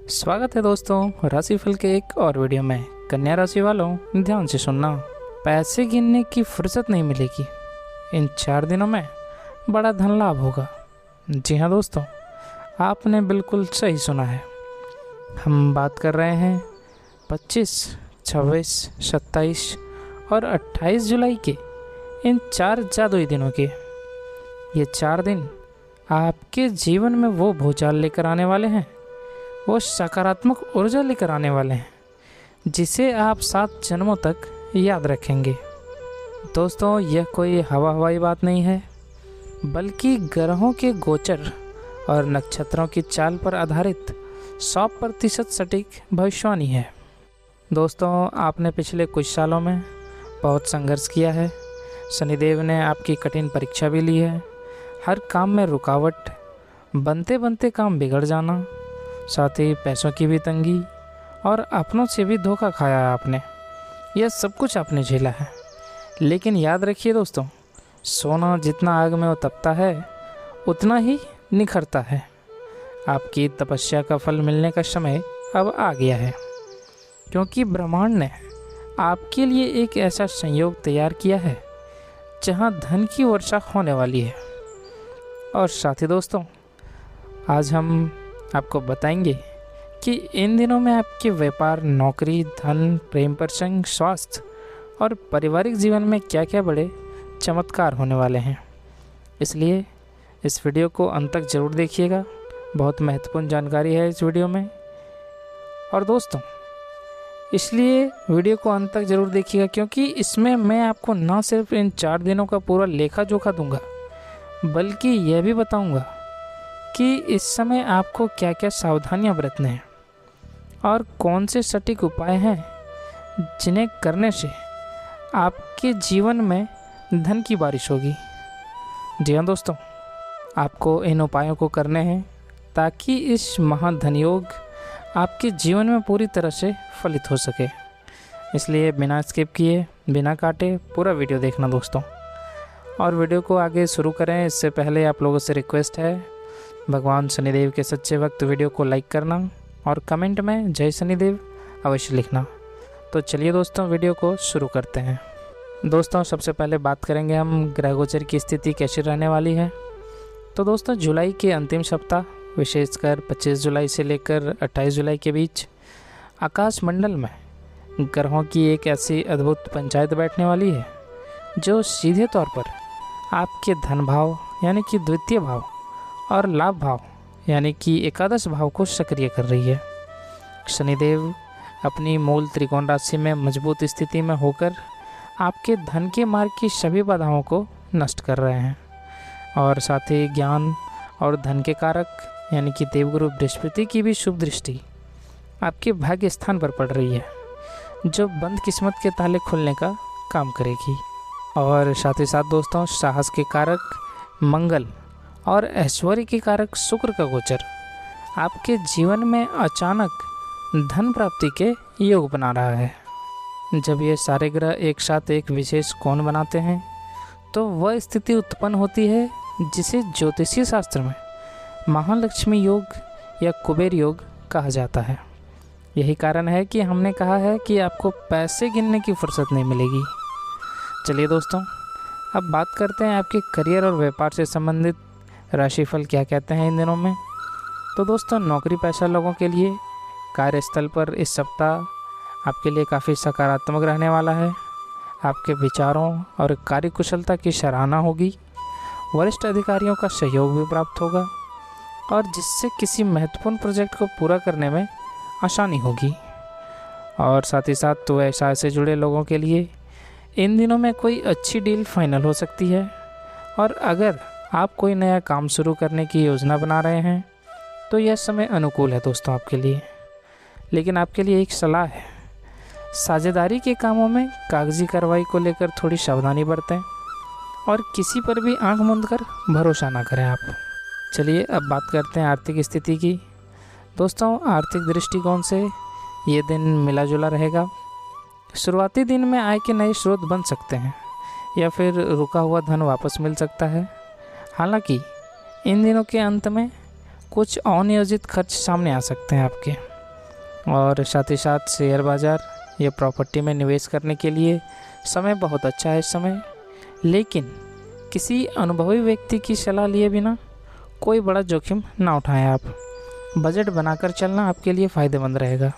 स्वागत है दोस्तों राशिफल के एक और वीडियो में। कन्या राशि वालों ध्यान से सुनना, पैसे गिनने की फुर्सत नहीं मिलेगी। इन 4 दिनों में बड़ा धन लाभ होगा। जी हाँ दोस्तों, आपने बिल्कुल सही सुना है। हम बात कर रहे हैं 25, 26, 27 और 28 जुलाई के इन 4 जादुई दिनों के। ये 4 दिन आपके जीवन में वो भूचाल लेकर आने वाले हैं, वो सकारात्मक ऊर्जा लेकर आने वाले हैं जिसे आप 7 जन्मों तक याद रखेंगे। दोस्तों, यह कोई हवाई बात नहीं है, बल्कि ग्रहों के गोचर और नक्षत्रों की चाल पर आधारित 100% सटीक भविष्यवाणी है। दोस्तों, आपने पिछले कुछ सालों में बहुत संघर्ष किया है। शनिदेव ने आपकी कठिन परीक्षा भी ली है। हर काम में रुकावट, बनते बनते काम बिगड़ जाना, साथ ही पैसों की भी तंगी और अपनों से भी धोखा खाया है आपने। यह सब कुछ आपने झेला है। लेकिन याद रखिए दोस्तों, सोना जितना आग में उतपता है उतना ही निखरता है। आपकी तपस्या का फल मिलने का समय अब आ गया है, क्योंकि ब्रह्मांड ने आपके लिए एक ऐसा संयोग तैयार किया है जहां धन की वर्षा होने वाली है। और साथ ही दोस्तों, आज हम आपको बताएंगे कि इन दिनों में आपके व्यापार, नौकरी, धन, प्रेम प्रसंग, स्वास्थ्य और पारिवारिक जीवन में क्या क्या बड़े चमत्कार होने वाले हैं। इसलिए इस वीडियो को अंत तक ज़रूर देखिएगा। बहुत महत्वपूर्ण जानकारी है इस वीडियो में। और दोस्तों, इसलिए वीडियो को अंत तक ज़रूर देखिएगा, क्योंकि इसमें मैं आपको ना सिर्फ इन 4 दिनों का पूरा लेखा जोखा दूंगा, बल्कि यह भी बताऊंगा कि इस समय आपको क्या क्या सावधानियां बरतने हैं और कौन से सटीक उपाय हैं जिन्हें करने से आपके जीवन में धन की बारिश होगी। जी हाँ दोस्तों, आपको इन उपायों को करने हैं ताकि इस महाधन योग आपके जीवन में पूरी तरह से फलित हो सके। इसलिए बिना स्किप किए, बिना काटे पूरा वीडियो देखना दोस्तों। और वीडियो को आगे शुरू करें इससे पहले आप लोगों से रिक्वेस्ट है, भगवान शनिदेव के सच्चे वक्त वीडियो को लाइक करना और कमेंट में जय शनिदेव अवश्य लिखना। तो चलिए दोस्तों, वीडियो को शुरू करते हैं। दोस्तों, सबसे पहले बात करेंगे हम ग्रह गोचर की स्थिति कैसी रहने वाली है। तो दोस्तों, जुलाई के अंतिम सप्ताह, विशेषकर 25 जुलाई से लेकर 28 जुलाई के बीच आकाश मंडल में ग्रहों की एक ऐसी अद्भुत पंचायत बैठने वाली है जो सीधे तौर पर आपके धन भाव यानी कि द्वितीय भाव और लाभ भाव यानी कि एकादश भाव को सक्रिय कर रही है। शनिदेव अपनी मूल त्रिकोण राशि में मजबूत स्थिति में होकर आपके धन के मार्ग की सभी बाधाओं को नष्ट कर रहे हैं। और साथ ही ज्ञान और धन के कारक यानी कि देवगुरु बृहस्पति की भी शुभ दृष्टि आपके भाग्य स्थान पर पड़ रही है, जो बंद किस्मत के ताले खुलने का काम करेगी। और साथ ही साथ दोस्तों, साहस के कारक मंगल और ऐश्वर्य के कारक शुक्र का गोचर आपके जीवन में अचानक धन प्राप्ति के योग बना रहा है। जब ये सारे ग्रह एक साथ एक विशेष कोण बनाते हैं तो वह स्थिति उत्पन्न होती है जिसे ज्योतिषीय शास्त्र में महालक्ष्मी योग या कुबेर योग कहा जाता है। यही कारण है कि हमने कहा है कि आपको पैसे गिनने की फुर्सत नहीं मिलेगी। चलिए दोस्तों, अब बात करते हैं आपके करियर और व्यापार से संबंधित राशिफल क्या कहते हैं इन दिनों में। तो दोस्तों, नौकरी पेशा लोगों के लिए कार्यस्थल पर इस सप्ताह आपके लिए काफ़ी सकारात्मक रहने वाला है। आपके विचारों और कार्यकुशलता की सराहना होगी। वरिष्ठ अधिकारियों का सहयोग भी प्राप्त होगा और जिससे किसी महत्वपूर्ण प्रोजेक्ट को पूरा करने में आसानी होगी। और साथ ही साथ तो व्यवसाय से जुड़े लोगों के लिए इन दिनों में कोई अच्छी डील फाइनल हो सकती है। और अगर आप कोई नया काम शुरू करने की योजना बना रहे हैं तो यह समय अनुकूल है दोस्तों आपके लिए। लेकिन आपके लिए एक सलाह है, साझेदारी के कामों में कागजी कार्रवाई को लेकर थोड़ी सावधानी बरतें और किसी पर भी आंख मूंद कर भरोसा ना करें आप। चलिए अब बात करते हैं आर्थिक स्थिति की। दोस्तों, आर्थिक दृष्टिकोण से ये दिन मिला जुला रहेगा। शुरुआती दिन में आय के नए स्रोत बन सकते हैं या फिर रुका हुआ धन वापस मिल सकता है। हालांकि इन दिनों के अंत में कुछ अनियोजित खर्च सामने आ सकते हैं आपके। और साथ ही साथ शेयर बाज़ार या प्रॉपर्टी में निवेश करने के लिए समय बहुत अच्छा है इस समय। लेकिन किसी अनुभवी व्यक्ति की सलाह लिए बिना कोई बड़ा जोखिम ना उठाएं। आप बजट बनाकर चलना आपके लिए फ़ायदेमंद रहेगा।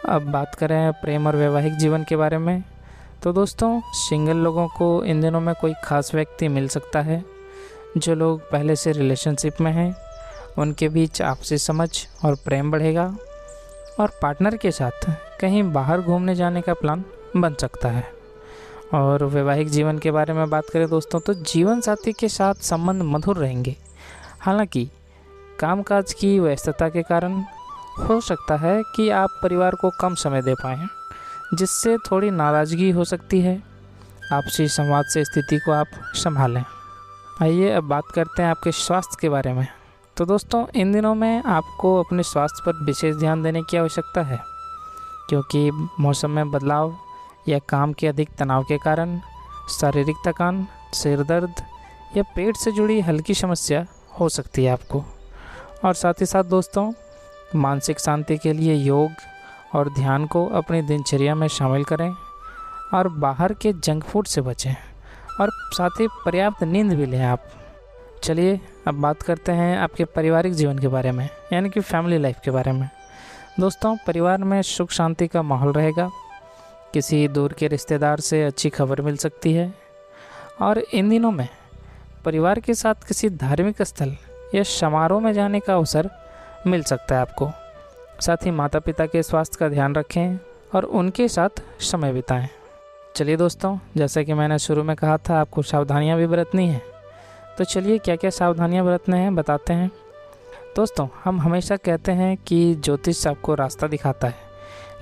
अब बात करें प्रेम और वैवाहिक जीवन के बारे में, तो दोस्तों सिंगल लोगों को इन दिनों में कोई ख़ास व्यक्ति मिल सकता है। जो लोग पहले से रिलेशनशिप में हैं उनके बीच आपसी समझ और प्रेम बढ़ेगा और पार्टनर के साथ कहीं बाहर घूमने जाने का प्लान बन सकता है। और वैवाहिक जीवन के बारे में बात करें दोस्तों, तो जीवन साथी के साथ संबंध मधुर रहेंगे। हालांकि कामकाज की व्यस्तता के कारण हो सकता है कि आप परिवार को कम समय दे पाएँ, जिससे थोड़ी नाराज़गी हो सकती है। आपसी संवाद से स्थिति को आप संभालें। आइए अब बात करते हैं आपके स्वास्थ्य के बारे में। तो दोस्तों इन दिनों में आपको अपने स्वास्थ्य पर विशेष ध्यान देने की आवश्यकता है, क्योंकि मौसम में बदलाव या काम के अधिक तनाव के कारण शारीरिक थकान, सिर दर्द या पेट से जुड़ी हल्की समस्या हो सकती है आपको। और साथ ही साथ दोस्तों मानसिक शांति के लिए योग और ध्यान को अपनी दिनचर्या में शामिल करें और बाहर के जंक फूड से बचें और साथ ही पर्याप्त नींद भी लें आप। चलिए अब बात करते हैं आपके पारिवारिक जीवन के बारे में, यानी कि फैमिली लाइफ के बारे में। दोस्तों परिवार में सुख शांति का माहौल रहेगा। किसी दूर के रिश्तेदार से अच्छी खबर मिल सकती है और इन दिनों में परिवार के साथ किसी धार्मिक स्थल या समारोह में जाने का अवसर मिल सकता है आपको। साथ ही माता पिता के स्वास्थ्य का ध्यान रखें और उनके साथ समय बिताएं। चलिए दोस्तों, जैसा कि मैंने शुरू में कहा था आपको सावधानियां भी बरतनी हैं, तो चलिए क्या क्या सावधानियां बरतने हैं बताते हैं। दोस्तों हम हमेशा कहते हैं कि ज्योतिष आपको रास्ता दिखाता है,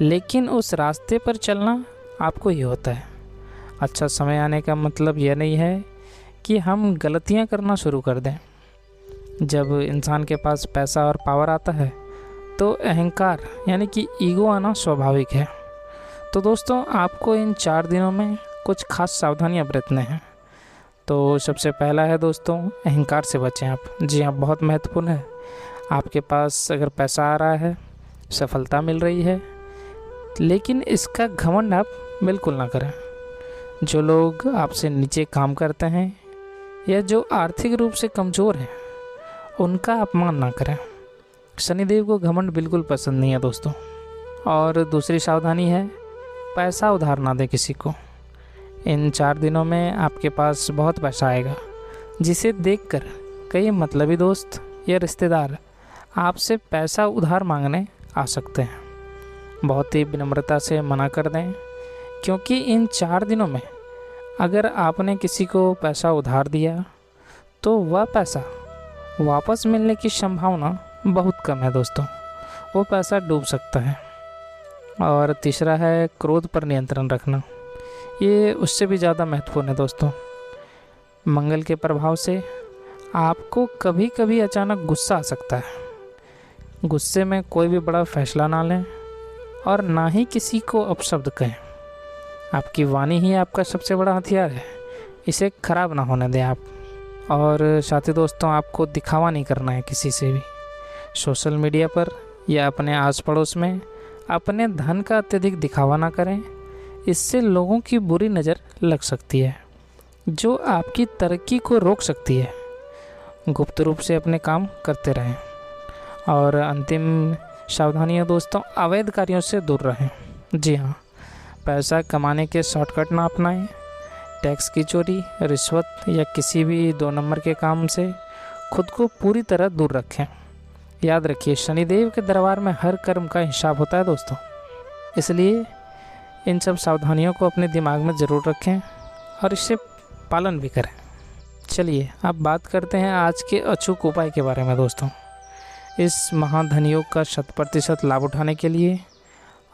लेकिन उस रास्ते पर चलना आपको ही होता है। अच्छा समय आने का मतलब यह नहीं है कि हम गलतियां करना शुरू कर दें। जब इंसान के पास पैसा और पावर आता है तो अहंकार यानी कि ईगो आना स्वाभाविक है। तो दोस्तों आपको इन 4 दिनों में कुछ खास सावधानियां बरतने हैं। तो सबसे पहला है दोस्तों, अहंकार से बचें आप। जी हाँ, बहुत महत्वपूर्ण है। आपके पास अगर पैसा आ रहा है, सफलता मिल रही है, लेकिन इसका घमंड आप बिल्कुल ना करें। जो लोग आपसे नीचे काम करते हैं या जो आर्थिक रूप से कमज़ोर हैं उनका अपमान ना करें। शनिदेव को घमंड बिल्कुल पसंद नहीं है दोस्तों। और दूसरी सावधानी है, पैसा उधार ना दें किसी को। इन 4 दिनों में आपके पास बहुत पैसा आएगा, जिसे देखकर कई मतलबी दोस्त या रिश्तेदार आपसे पैसा उधार मांगने आ सकते हैं। बहुत ही विनम्रता से मना कर दें, क्योंकि इन 4 दिनों में अगर आपने किसी को पैसा उधार दिया तो वह पैसा वापस मिलने की संभावना बहुत कम है दोस्तों। वो पैसा डूब सकता है। और तीसरा है क्रोध पर नियंत्रण रखना। ये उससे भी ज़्यादा महत्वपूर्ण है दोस्तों। मंगल के प्रभाव से आपको कभी कभी अचानक गुस्सा आ सकता है। गुस्से में कोई भी बड़ा फैसला ना लें और ना ही किसी को अपशब्द कहें। आपकी वाणी ही आपका सबसे बड़ा हथियार है, इसे खराब ना होने दें आप। और साथी दोस्तों आपको दिखावा नहीं करना है किसी से भी। सोशल मीडिया पर या अपने आस पड़ोस में अपने धन का अत्यधिक दिखावा ना करें। इससे लोगों की बुरी नज़र लग सकती है, जो आपकी तरक्की को रोक सकती है। गुप्त रूप से अपने काम करते रहें। और अंतिम सावधानी है दोस्तों, अवैध कार्यों से दूर रहें। जी हाँ, पैसा कमाने के शॉर्टकट ना अपनाएं। टैक्स की चोरी, रिश्वत या किसी भी 2 नंबर के काम से खुद को पूरी तरह दूर रखें। याद रखिए, शनिदेव के दरबार में हर कर्म का हिसाब होता है दोस्तों। इसलिए इन सब सावधानियों को अपने दिमाग में ज़रूर रखें और इससे पालन भी करें। चलिए अब बात करते हैं आज के अचूक उपाय के बारे में दोस्तों। इस महाधन योग का 100% लाभ उठाने के लिए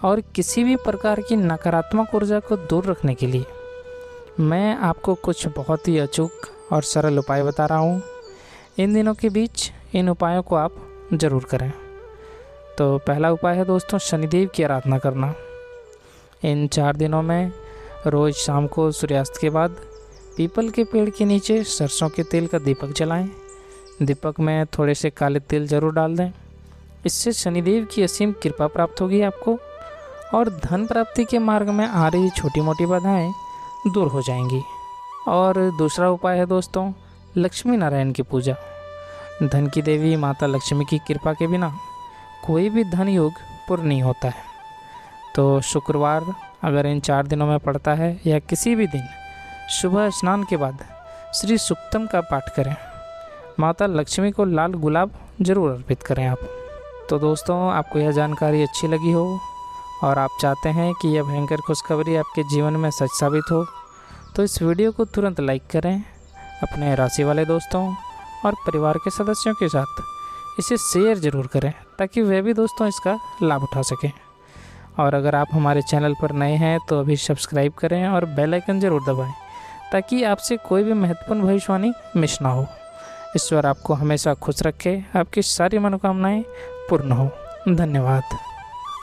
और किसी भी प्रकार की नकारात्मक ऊर्जा को दूर रखने के लिए मैं आपको कुछ बहुत ही अचूक और सरल उपाय बता रहा हूँ। इन दिनों के बीच इन उपायों को आप ज़रूर करें। तो पहला उपाय है दोस्तों, शनिदेव की आराधना करना। इन 4 दिनों में रोज़ शाम को सूर्यास्त के बाद पीपल के पेड़ के नीचे सरसों के तेल का दीपक जलाएं। दीपक में थोड़े से काले तिल ज़रूर डाल दें। इससे शनिदेव की असीम कृपा प्राप्त होगी आपको और धन प्राप्ति के मार्ग में आ रही छोटी मोटी बाधाएं दूर हो जाएंगी। और दूसरा उपाय है दोस्तों, लक्ष्मी नारायण की पूजा। धन की देवी माता लक्ष्मी की कृपा के बिना कोई भी धन योग पूर्ण नहीं होता है। तो शुक्रवार अगर इन 4 दिनों में पड़ता है या किसी भी दिन सुबह स्नान के बाद श्री सुक्तम का पाठ करें। माता लक्ष्मी को लाल गुलाब जरूर अर्पित करें आप। तो दोस्तों, आपको यह जानकारी अच्छी लगी हो और आप चाहते हैं कि यह भयंकर खुशखबरी आपके जीवन में सच साबित हो, तो इस वीडियो को तुरंत लाइक करें, अपने राशि वाले दोस्तों और परिवार के सदस्यों के साथ इसे शेयर ज़रूर करें ताकि वे भी दोस्तों इसका लाभ उठा सकें। और अगर आप हमारे चैनल पर नए हैं तो अभी सब्सक्राइब करें और बेल आइकन ज़रूर दबाएं ताकि आपसे कोई भी महत्वपूर्ण भविष्यवाणी मिस ना हो। ईश्वर आपको हमेशा खुश रखे, आपकी सारी मनोकामनाएं पूर्ण हो। धन्यवाद।